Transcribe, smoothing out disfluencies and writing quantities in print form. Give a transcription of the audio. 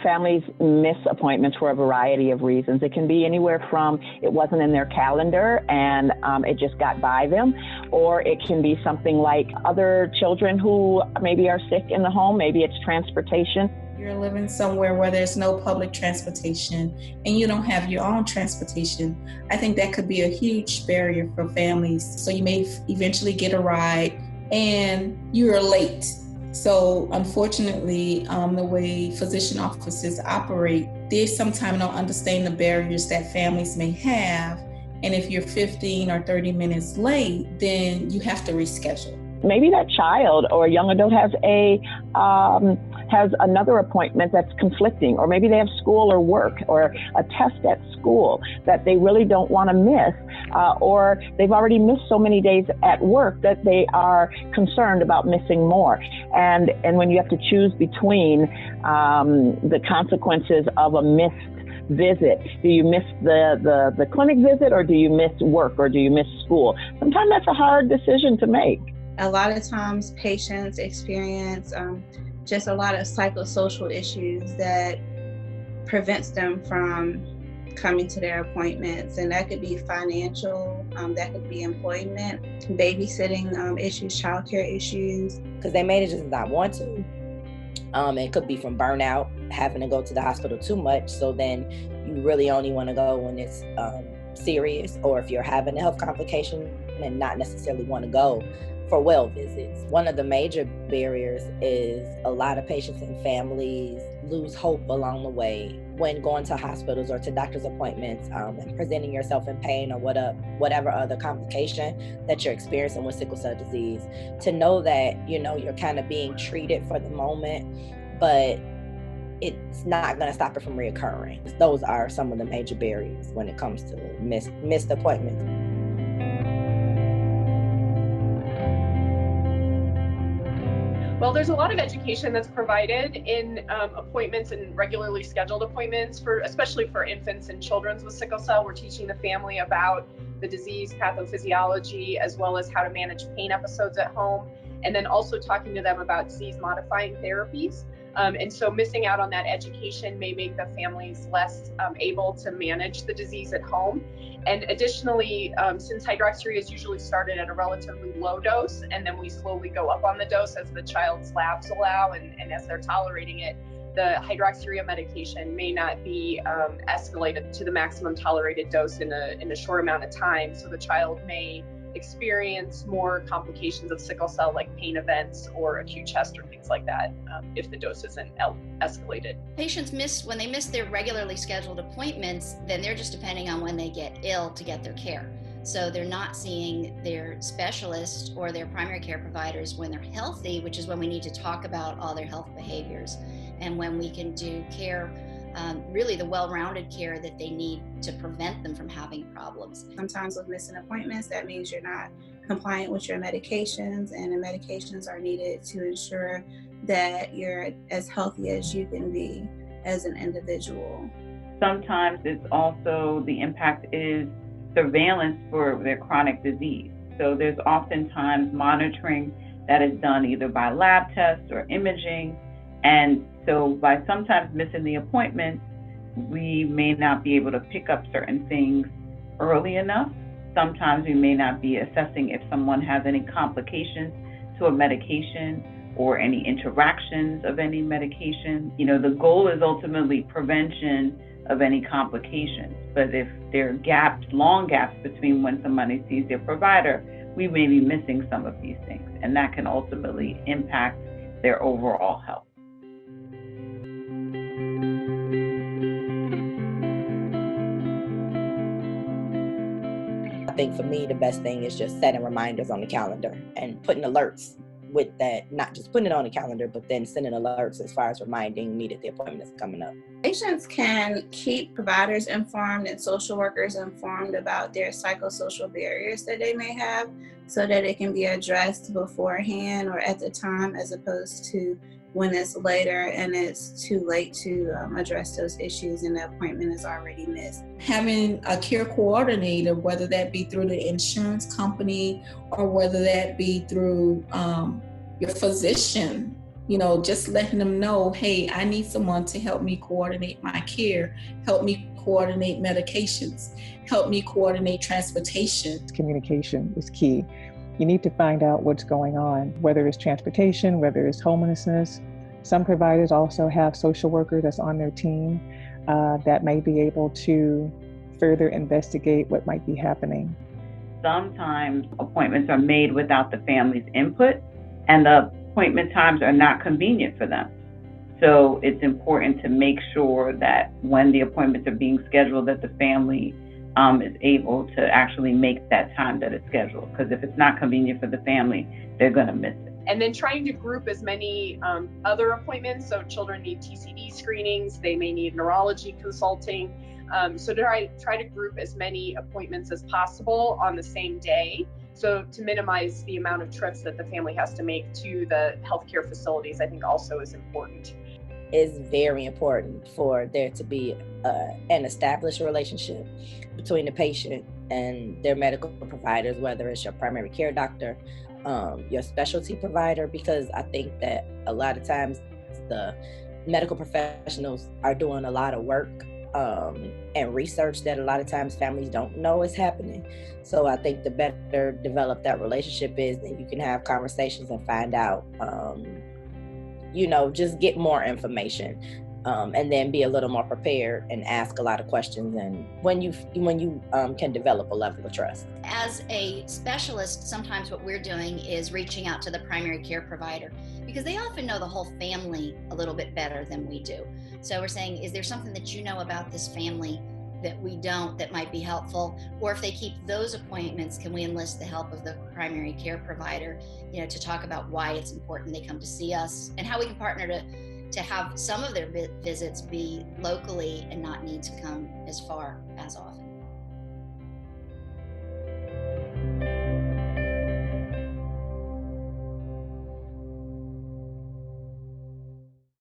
families miss appointments for a variety of reasons. It can be anywhere from it wasn't in their calendar and it just got by them, or it can be something like other children who maybe are sick in the home, maybe it's transportation. You're living somewhere where there's no public transportation and you don't have your own transportation. I think that could be a huge barrier for families. So you may eventually get a ride and you're late. So unfortunately, the way physician offices operate, they sometimes don't understand the barriers that families may have. And if you're 15 or 30 minutes late, then you have to reschedule. Maybe that child or young adult has another appointment that's conflicting, or maybe they have school or work or a test at school that they really don't want to miss, or they've already missed so many days at work that they are concerned about missing more. And when you have to choose between the consequences of a missed visit, do you miss the clinic visit, or do you miss work, or do you miss school? Sometimes that's a hard decision to make. A lot of times patients experience just a lot of psychosocial issues that prevents them from coming to their appointments. And that could be financial, that could be employment, babysitting issues, childcare issues. Because they may just not want to. It could be from burnout, having to go to the hospital too much. So then you really only want to go when it's serious, or if you're having a health complication and not necessarily want to go for well visits. One of the major barriers is a lot of patients and families lose hope along the way when going to hospitals or to doctor's appointments and presenting yourself in pain or whatever other complication that you're experiencing with sickle cell disease. To know that, you're kind of being treated for the moment, but it's not going to stop it from reoccurring. Those are some of the major barriers when it comes to missed appointments. Well, there's a lot of education that's provided in appointments and regularly scheduled appointments, especially for infants and children with sickle cell. We're teaching the family about the disease pathophysiology, as well as how to manage pain episodes at home, and then also talking to them about disease-modifying therapies. And so missing out on that education may make the families less able to manage the disease at home. And additionally, since hydroxyurea is usually started at a relatively low dose, and then we slowly go up on the dose as the child's labs allow and as they're tolerating it, the hydroxyurea medication may not be escalated to the maximum tolerated dose in a short amount of time. So the child may experience more complications of sickle cell, like pain events or acute chest or things like that, if the dose isn't escalated. Patients when they miss their regularly scheduled appointments, then they're just depending on when they get ill to get their care. So they're not seeing their specialists or their primary care providers when they're healthy, which is when we need to talk about all their health behaviors and when we can do care, really the well-rounded care that they need to prevent them from having problems. Sometimes with missing appointments, that means you're not compliant with your medications, and the medications are needed to ensure that you're as healthy as you can be as an individual. Sometimes it's also the impact is surveillance for their chronic disease. So there's oftentimes monitoring that is done either by lab tests or imaging. And so by sometimes missing the appointment, we may not be able to pick up certain things early enough. Sometimes we may not be assessing if someone has any complications to a medication or any interactions of any medication. The goal is ultimately prevention of any complications. But if there are gaps, long gaps between when somebody sees their provider, we may be missing some of these things, and that can ultimately impact their overall health. I think for me, the best thing is just setting reminders on the calendar and putting alerts with that, not just putting it on the calendar, but then sending alerts as far as reminding me that the appointment is coming up. Patients can keep providers informed and social workers informed about their psychosocial barriers that they may have, so that it can be addressed beforehand or at the time, as opposed to when it's later and it's too late to address those issues and the appointment is already missed. Having a care coordinator, whether that be through the insurance company or whether that be through your physician, just letting them know, hey, I need someone to help me coordinate my care, help me coordinate medications, help me coordinate transportation. Communication is key. You need to find out what's going on, whether it's transportation, whether it's homelessness. Some providers also have social workers that's on their team that may be able to further investigate what might be happening. Sometimes appointments are made without the family's input, and the appointment times are not convenient for them. So it's important to make sure that when the appointments are being scheduled, that the family is able to actually make that time that it's scheduled. Because if it's not convenient for the family, they're going to miss it. And then trying to group as many other appointments. So children need TCD screenings, they may need neurology consulting. So try to group as many appointments as possible on the same day. So to minimize the amount of trips that the family has to make to the healthcare facilities, I think also is important. It's very important for there to be an established relationship between the patient and their medical providers, whether it's your primary care doctor, your specialty provider, because I think that a lot of times the medical professionals are doing a lot of work and research that a lot of times families don't know is happening. So I think the better develop that relationship is, then you can have conversations and find out, just get more information, and then be a little more prepared and ask a lot of questions. And when you can develop a level of trust. As a specialist, sometimes what we're doing is reaching out to the primary care provider, because they often know the whole family a little bit better than we do. So we're saying, is there something that you know about this family that we don't, that might be helpful? Or if they keep those appointments, can we enlist the help of the primary care provider, to talk about why it's important they come to see us, and how we can partner to have some of their visits be locally and not need to come as far as often.